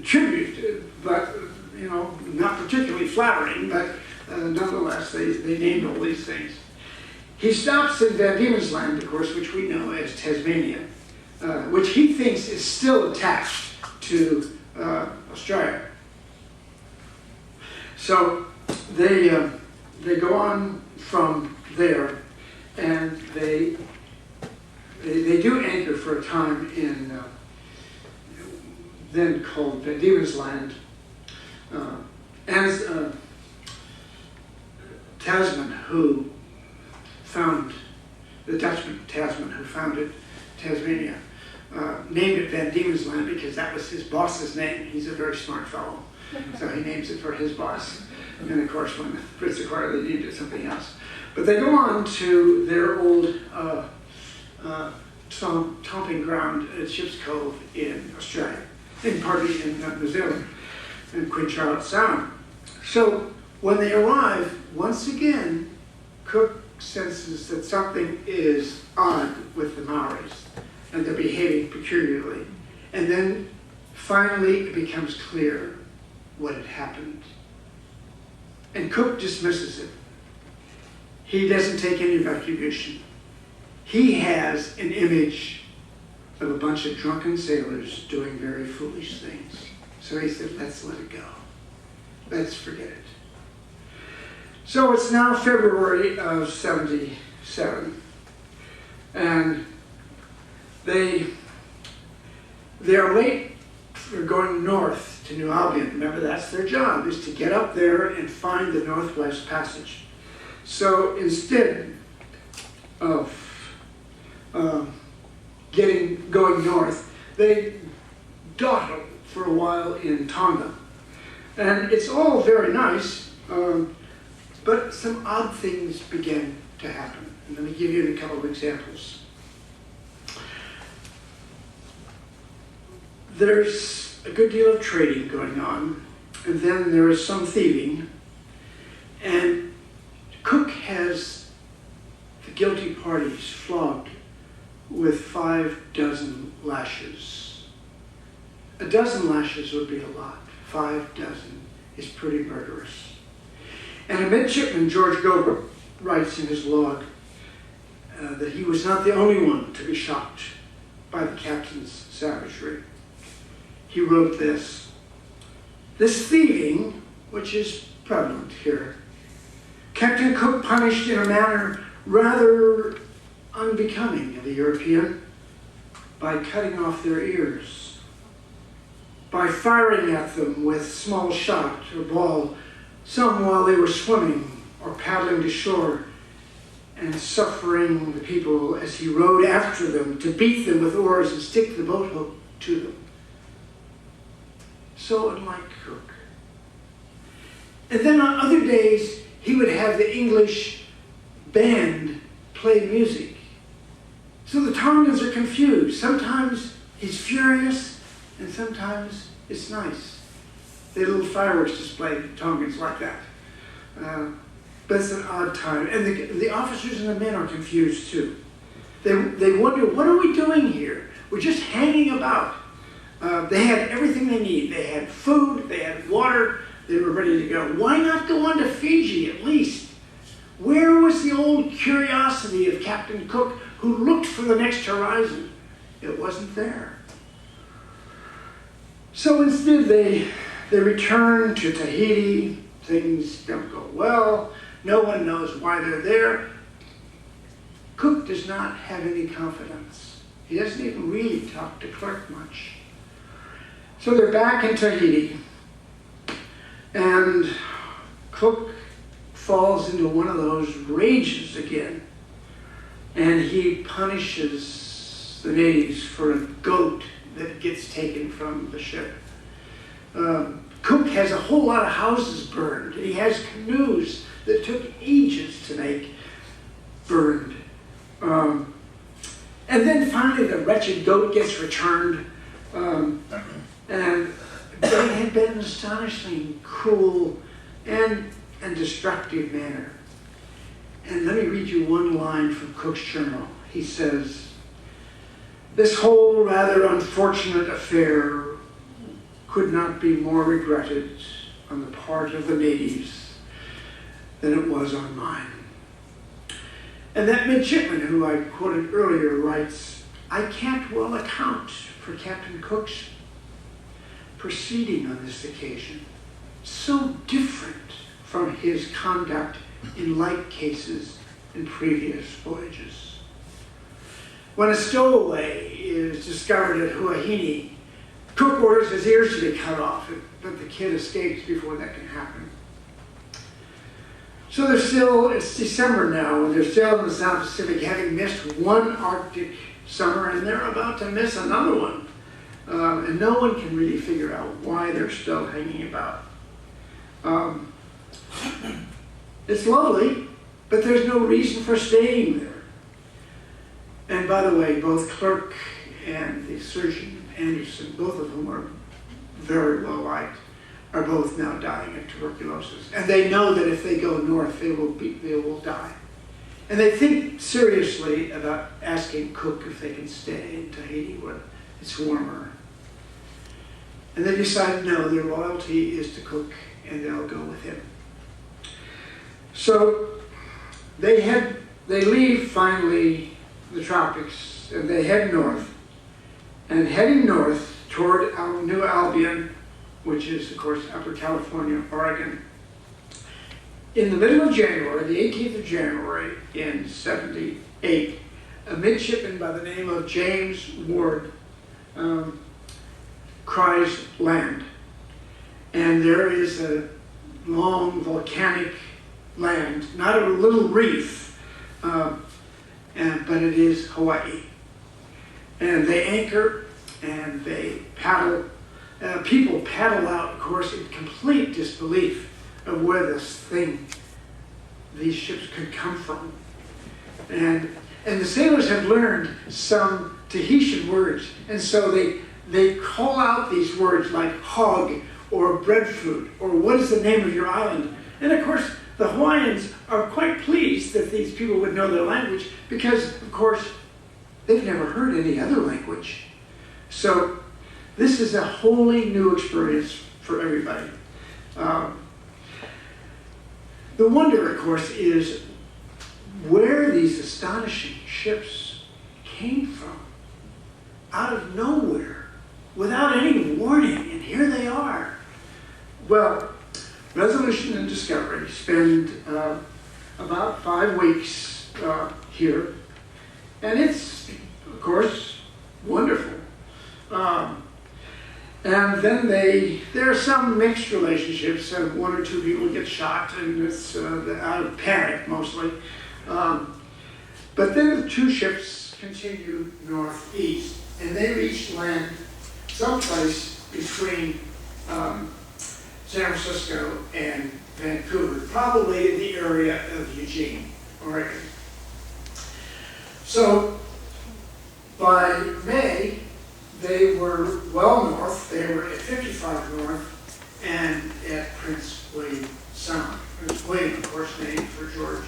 tribute, but, you know, not particularly flattering, but nonetheless, they named all these things. He stops in Van Diemen's Land, of course, which we know as Tasmania, which he thinks is still attached to Australia. So they go on from there, and they do anchor for a time in then called Van Diemen's Land, as Tasman, who found, the Dutchman Tasman, who founded Tasmania, named it Van Diemen's Land because that was his boss's name. He's a very smart fellow, so he names it for his boss. And of course, when the Brits acquired it, they named it something else. But they go on to their old stomping ground at Ship's Cove in Australia, in New Zealand, in Queen Charlotte Sound. So when they arrive, once again, Cook senses that something is odd with the Maoris, and they're behaving peculiarly. And then finally it becomes clear what had happened. And Cook dismisses it. He doesn't take any retribution. He has an image of a bunch of drunken sailors doing very foolish things. So he said, let's let it go. Let's forget it. So it's now February of '77, and they are late for going north to New Albion. Remember, that's their job, is to get up there and find the Northwest Passage. So instead of going north, they dawdle for a while in Tonga. And it's all very nice, but some odd things begin to happen. And let me give you a couple of examples. There's a good deal of trading going on, and then there is some thieving, and Cook has the guilty parties flogged with 5 dozen lashes. A dozen lashes would be a lot. 5 dozen is pretty murderous. And a midshipman, George Gober, writes in his log that he was not the only one to be shocked by the captain's savagery. He wrote this: "This thieving, which is prevalent here, Captain Cook punished in a manner rather unbecoming of a European by cutting off their ears, by firing at them with small shot or ball, some while they were swimming or paddling to shore, and suffering the people as he rowed after them to beat them with oars and stick the boat hook to them. So unlike Cook. And then on other days, he would have the English band play music. So the Tongans are confused. Sometimes he's furious, and sometimes it's nice. They had a little fireworks display, Tongans like that. But it's an odd time. And the officers and the men are confused too. They wonder, what are we doing here? We're just hanging about. They had everything they need. They had food, they had water, they were ready to go. Why not go on to Fiji at least? Where was the old curiosity of Captain Cook who looked for the next horizon? It wasn't there. So instead they return to Tahiti. Things don't go well. No one knows why they're there. Cook does not have any confidence. He doesn't even really talk to Clerk much. So they're back in Tahiti, and Cook falls into one of those rages again, and he punishes the natives for a goat that gets taken from the ship. Cook has a whole lot of houses burned. He has canoes that took ages to make burned. And then finally the wretched goat gets returned. And they had been astonishingly cruel and destructive manner. And let me read you one line from Cook's journal. He says, "This whole rather unfortunate affair could not be more regretted on the part of the natives than it was on mine." And that midshipman who I quoted earlier writes, "I can't well account for Captain Cook's proceeding on this occasion, so different from his conduct in like cases in previous voyages. When a stowaway is discovered at Huahine, Cook orders his ears to be cut off, but the kid escapes before that can happen. So it's December now, and they're still in the South Pacific, having missed one Arctic summer, and they're about to miss another one. And no one can really figure out why they're still hanging about. It's lovely, but there's no reason for staying there. And by the way, both Clerk and the surgeon, Anderson, both of whom are very well liked, are both now dying of tuberculosis. And they know that if they go north, they will die. And they think seriously about asking Cook if they can stay in Tahiti where it's warmer. And they decide no, their loyalty is to Cook, and they'll go with him. So they leave finally the tropics, and they head north. And heading north toward New Albion, which is, of course, Upper California, Oregon. In the middle of January, the 18th of January in 78, a midshipman by the name of James Ward cries land. And there is a long volcanic land, not a little reef, but it is Hawaii. And they anchor and they paddle. People paddle out, of course, in complete disbelief of where these ships could come from. And the sailors have learned some Tahitian words, and so they call out these words like hog or breadfruit or what is the name of your island. And of course, the Hawaiians are quite pleased that these people would know their language because, of course, they've never heard any other language. So this is a wholly new experience for everybody. The wonder, of course, is where these astonishing ships came from. Out of nowhere, without any warning, and here they are. Well, Resolution and Discovery spend about 5 weeks here, and it's, of course, wonderful. And then there are some mixed relationships. 1 or 2 people get shot, and it's out of panic mostly. But then the two ships continued northeast, and they reached land someplace between San Francisco and Vancouver, probably in the area of Eugene, Oregon. So by May, they were well north. They were at 55 north and at Prince William Sound. Prince William, of course, named for George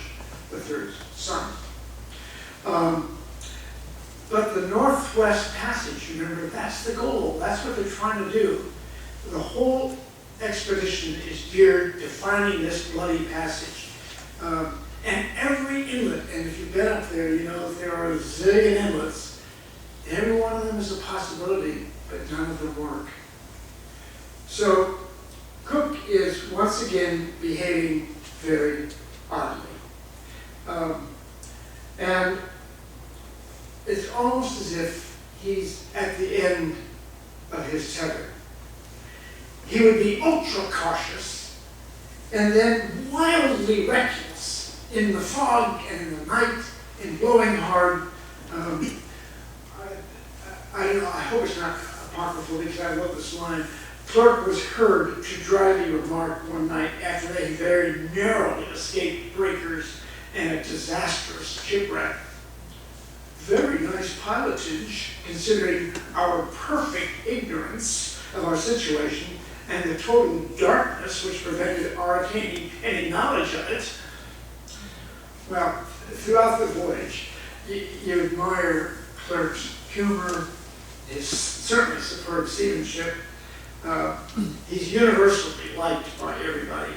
III's son. But the Northwest Passage, remember, that's the goal. That's what they're trying to do. The whole expedition is geared to finding this bloody passage. And every inlet, and if you've been up there, you know there are a zillion inlets. Every one of them is a possibility, but none of them work. So Cook is once again behaving very oddly. And it's almost as if he's at the end of his tether. He would be ultra cautious and then wildly reckless in the fog and in the night and blowing hard. I don't know, I hope it's not apocryphal because I love this line. Clark was heard to dryly remark one night after they very narrowly escaped breakers and a disastrous shipwreck. Very nice pilotage, considering our perfect ignorance of our situation and the total darkness which prevented our attaining any knowledge of it. Well, throughout the voyage, you admire Clark's humor, his certainly superb seamanship. He's universally liked by everybody.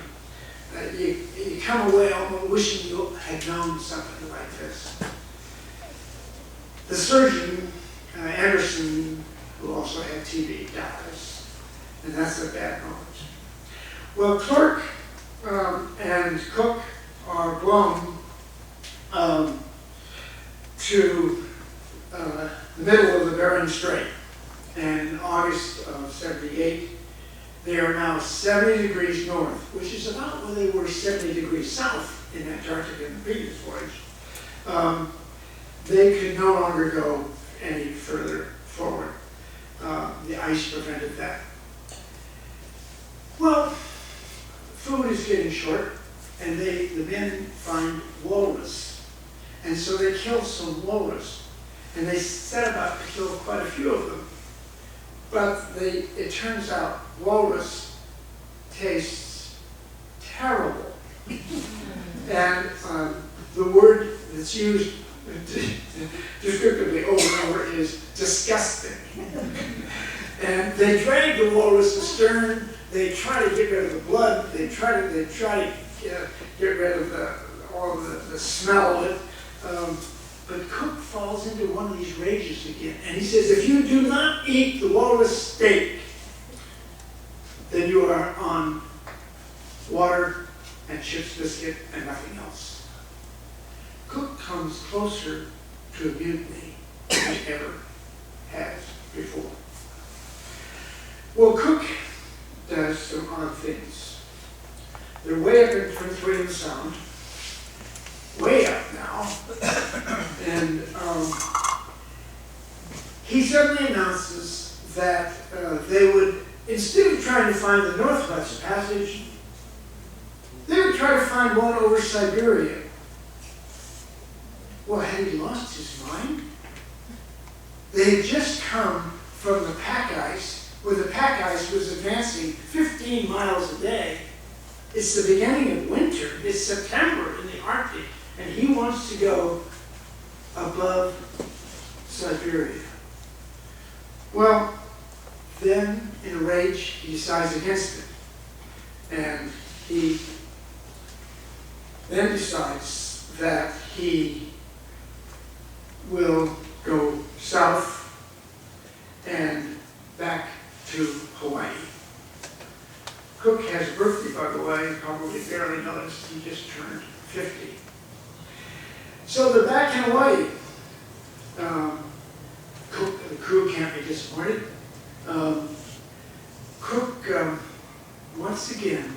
You come away almost wishing you had known something like this. The surgeon, Anderson, who also had TB, dies, and that's a bad moment. Well, Clark and Cook are blown to the middle of the Bering Strait, and in August of '78, they are now 70 degrees north, which is about where they were 70 degrees south in Antarctic in the previous voyage. They could no longer go any further forward. The ice prevented that. Well, food is getting short, and the men find walrus. And so they kill some walrus, and they set about to kill quite a few of them. But it turns out walrus tastes terrible. And the word that's used descriptively over and over is disgusting. And they drag the walrus astern. They try to get rid of the blood. They try to get rid of all of the smell of it. But Cook falls into one of these rages again. And he says, if you do not eat the walrus steak, then you are on water and ship's biscuit and nothing else. Cook comes closer to a mutiny than he ever has before. Well, Cook does some odd things. They're way up in Prince William Sound, way up now, and he suddenly announces that they would, instead of trying to find the Northwest Passage, they would try to find one over Siberia. Well, had he lost his mind? They had just come from the pack ice, where the pack ice was advancing 15 miles a day. It's the beginning of winter. It's September in the Arctic, and he wants to go above Siberia. Well, then, in a rage, he decides against it. And he then decides that he will go south and back to Hawaii. Cook has a birthday, by the way, probably barely noticed. He just turned 50. So they're back in Hawaii. Cook, the crew can't be disappointed. Cook, once again,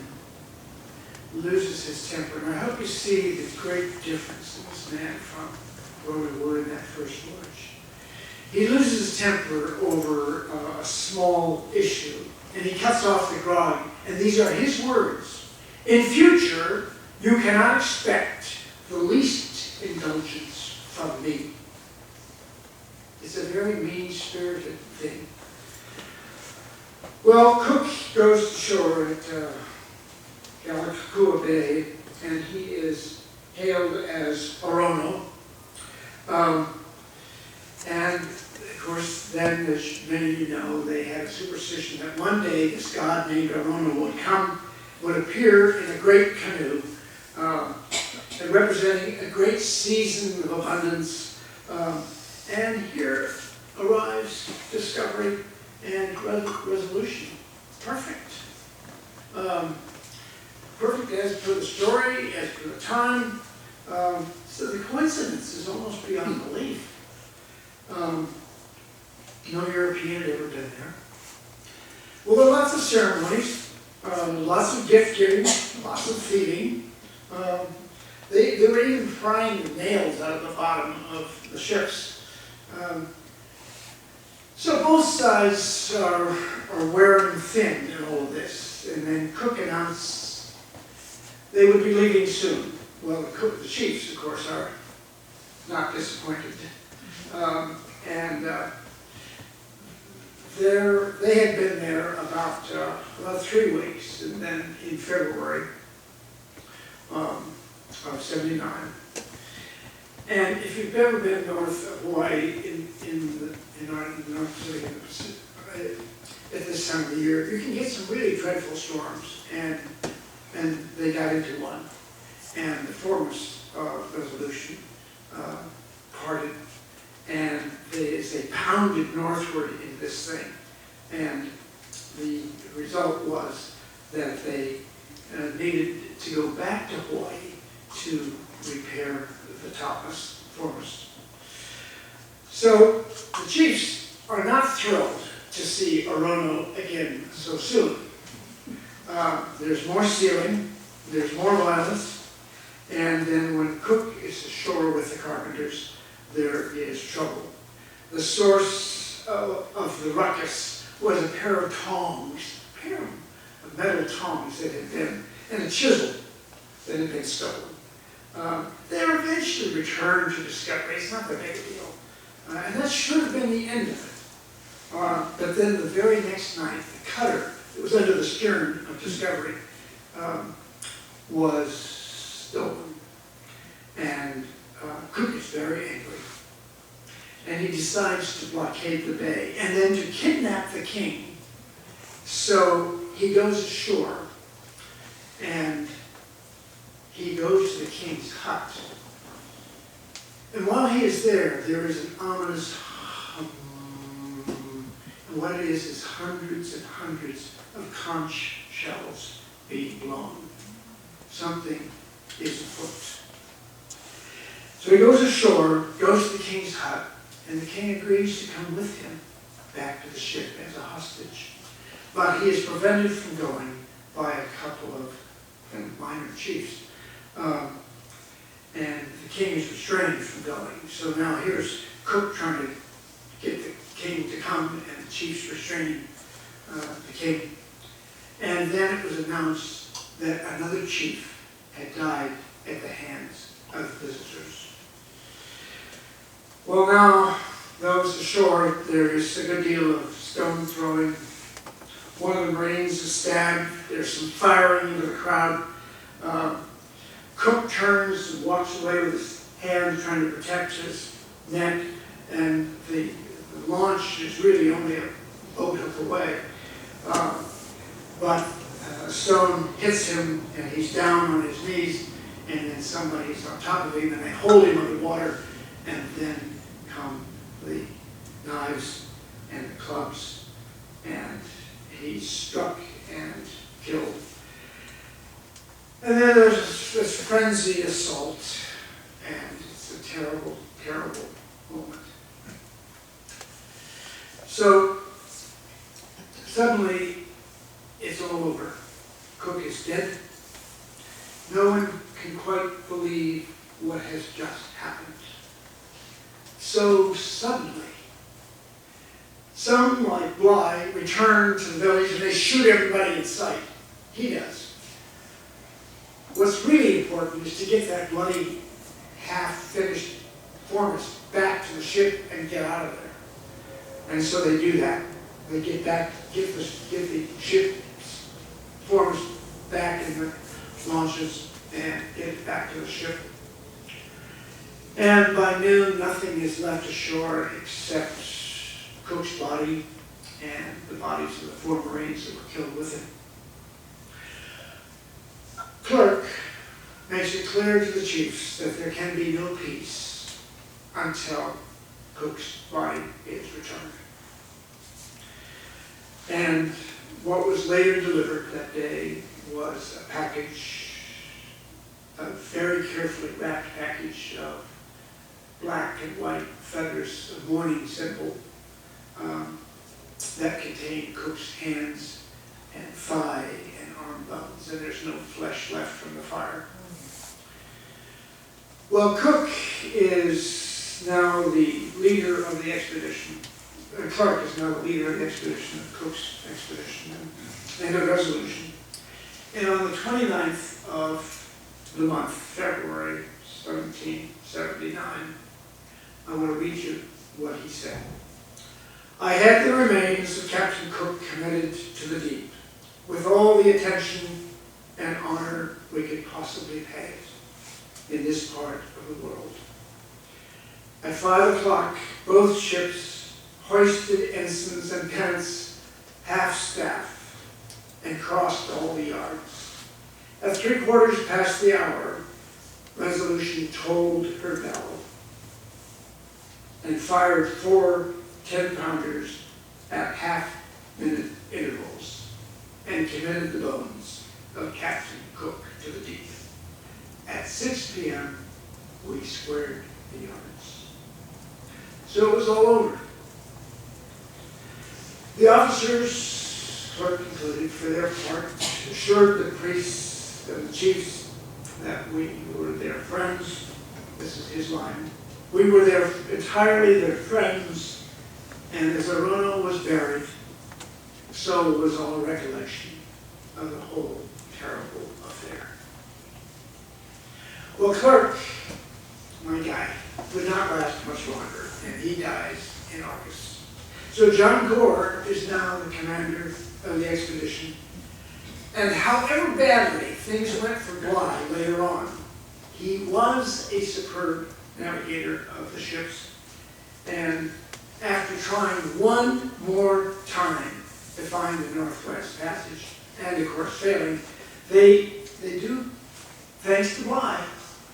loses his temper. And I hope you see the great difference in this man from where we were in that first voyage. He loses his temper over a small issue, and he cuts off the grog. And these are his words. In future, you cannot expect the least indulgence from me. It's a very mean-spirited thing. Well, Cook goes to shore at Galakua Bay, and he is hailed as Orono. And of course, then, as many of you know, they had a superstition that one day this god named Orono would appear in a great canoe, and representing a great season of abundance. And here arrives discovery and resolution. Perfect. Perfect as per the story, as per the time. So the coincidence is almost beyond belief. No European had ever been there. Well, there are lots of ceremonies, lots of gift giving, lots of feeding. They were even prying the nails out of the bottom of the ships. So both sides are wearing thin in all of this. And then Cook announced they would be leaving soon. Well, the chiefs, of course, are not disappointed. They had been there about 3 weeks, and then in February of '79. And if you've ever been north of Hawaii in the North Pacific, at this time of the year, you can get some really dreadful storms, and they got into one, and the foremost resolution parted, and they pounded northward in this thing, and the result was that they needed to go back to Hawaii to repair the topmast, foremost. So the chiefs are not thrilled to see Orono again so soon. There's more sealing, there's more violence, and then when Cook is ashore with the carpenters, there is trouble. The source of the ruckus was a pair of tongs, a pair of metal tongs that had been, and a chisel that had been stolen. They were eventually returned to Discovery. It's not that big a deal. And that should have been the end of it. But then the very next night, the cutter that was under the stern of Discovery was stolen. And Cook is very angry. And he decides to blockade the bay and then to kidnap the king. So he goes ashore and he goes to the king's hut. And while he is there, there is an ominous hum. And what it is hundreds and hundreds of conch shells being blown. Something is afoot. So he goes ashore, goes to the king's hut, and the king agrees to come with him back to the ship as a hostage. But he is prevented from going by a couple of minor chiefs. And the king is restrained from going. So now here's Cook trying to get the king to come, and the chiefs restraining the king. And then it was announced that another chief had died at the hands of the visitors. Well, now, those ashore, there is a good deal of stone throwing. One of the Marines is stabbed. There's some firing into the crowd. Cook turns and walks away with his hand trying to protect his neck, and the launch is really only a boat hook away. But a stone hits him, and he's down on his knees, and then somebody's on top of him, and they hold him underwater, and then come the knives and the clubs, and he's struck and killed. And then there's this frenzied assault, and it's a terrible, terrible moment. So suddenly it's all over. Cook is dead. No one can quite believe what has just happened. so suddenly. Some, like Bly, return to the village and they shoot everybody in sight. He does. What's really important is to get that bloody half-finished foremast back to the ship and get out of there. And so they do that. They get back, get the ship's foremast back in the launches and get it back to the ship. And by noon, nothing is left ashore except Cook's body and the bodies of the 4 Marines that were killed with him. Clerk makes it clear to the chiefs that there can be no peace until Cook's body is returned. And what was later delivered that day was a package, a very carefully wrapped package of black and white feathers, a mourning symbol, that contained Cook's hands and thigh and arm bones, and there's no flesh left from the fire. Well, Cook is now the leader of the expedition. Clark is now the leader of the expedition, of Cook's expedition, and a resolution. And on the 29th of the month, February 1779, I want to read you what he said. I had the remains of Captain Cook committed to the deep, with all the attention and honor we could possibly pay it in this part of the world. At 5 o'clock, both ships hoisted ensigns and pennants half-staff and crossed all the yards. At 3/4 past the hour, Resolution tolled her bell and fired 4 10-pounders at half-minute intervals and committed the bones of Captain Cook to the deep. At 6 p.m., we squared the yards. So it was all over. The officers, Clark concluded, for their part, assured the priests and the chiefs that we were their friends. This is his line. We were entirely their friends. And as Arono was buried, so was all recollection of the whole terrible affair. Well, Clark, my guy, would not last much longer, and he dies in August. So John Gore is now the commander of the expedition. And however badly things went for Bly later on, he was a superb navigator of the ships, and after trying one more time to find the Northwest Passage, and of course failing, they do, thanks to Bly,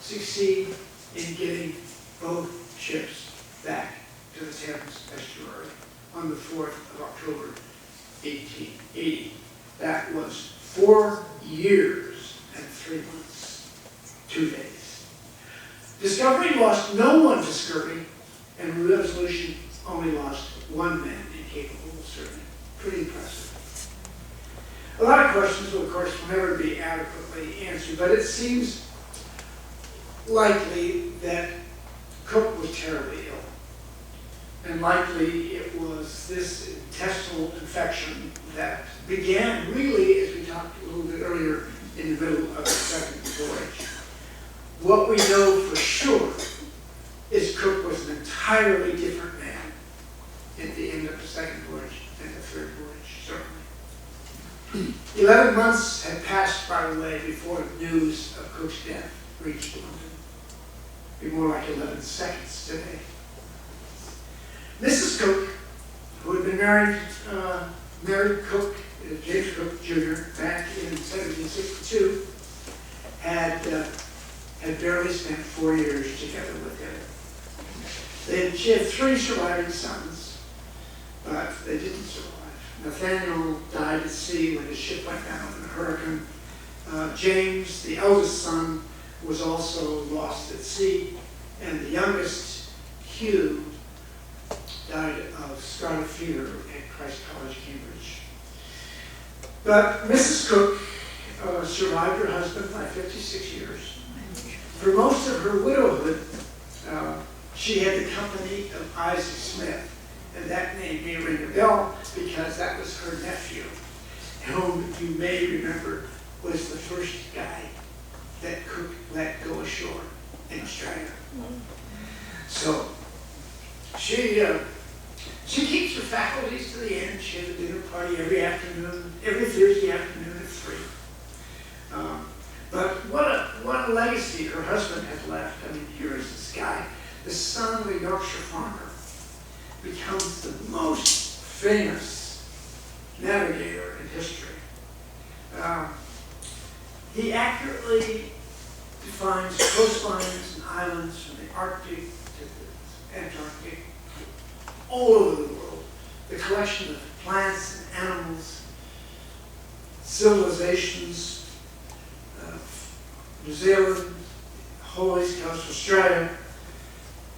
succeed in getting both ships back to the Thames estuary on the 4th of October, 1880. That was 4 years and 3 months, 2 days. Discovery lost no one to scurvy, and Resolution only lost 1 man incapable of serving. Pretty impressive. A lot of questions will, of course, never be adequately answered, but it seems likely that Cook was terribly ill. And likely it was this intestinal infection that began really, as we talked a little bit earlier, in the middle of the second voyage. What we know for sure is Cook was an entirely different man at the end of the second voyage and the third voyage, certainly. 11 months had passed, by the way, before news of Cook's death reached London. It'd be more like 11 seconds today. Mrs. Cook, who had been married Cook, James Cook Jr., back in 1762, had barely spent 4 years together with him. She had 3 surviving sons, but they didn't survive. Nathaniel died at sea when his ship went down in a hurricane. James, the eldest son, was also lost at sea, and the youngest, Hugh, died of scarlet fever at Christ College, Cambridge. But Mrs. Cook survived her husband by 56 years. For most of her widowhood, She had the company of Isaac Smith, and that name may ring a bell because that was her nephew, whom you may remember was the first guy that Cook let go ashore in Australia. So she keeps her faculties to the end. She has a dinner party every afternoon, every Thursday afternoon at 3. But what a legacy her husband had left. I mean, here is this guy, the son of a Yorkshire farmer, becomes the most famous navigator in history. He accurately defines coastlines and islands from the Arctic to the Antarctic, all over the world. The collection of plants and animals, civilizations, New Zealand, the whole east coast of Australia,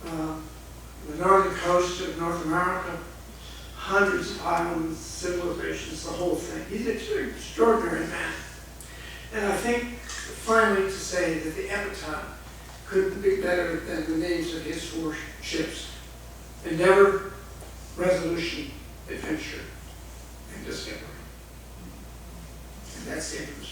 the northern coast of North America, hundreds of islands, civilizations, the whole thing. He's an extraordinary man. And I think, finally, to say that the epitaph couldn't be better than the names of his 4 ships: Endeavor, Resolution, Adventure, and Discovery. And that's the end of the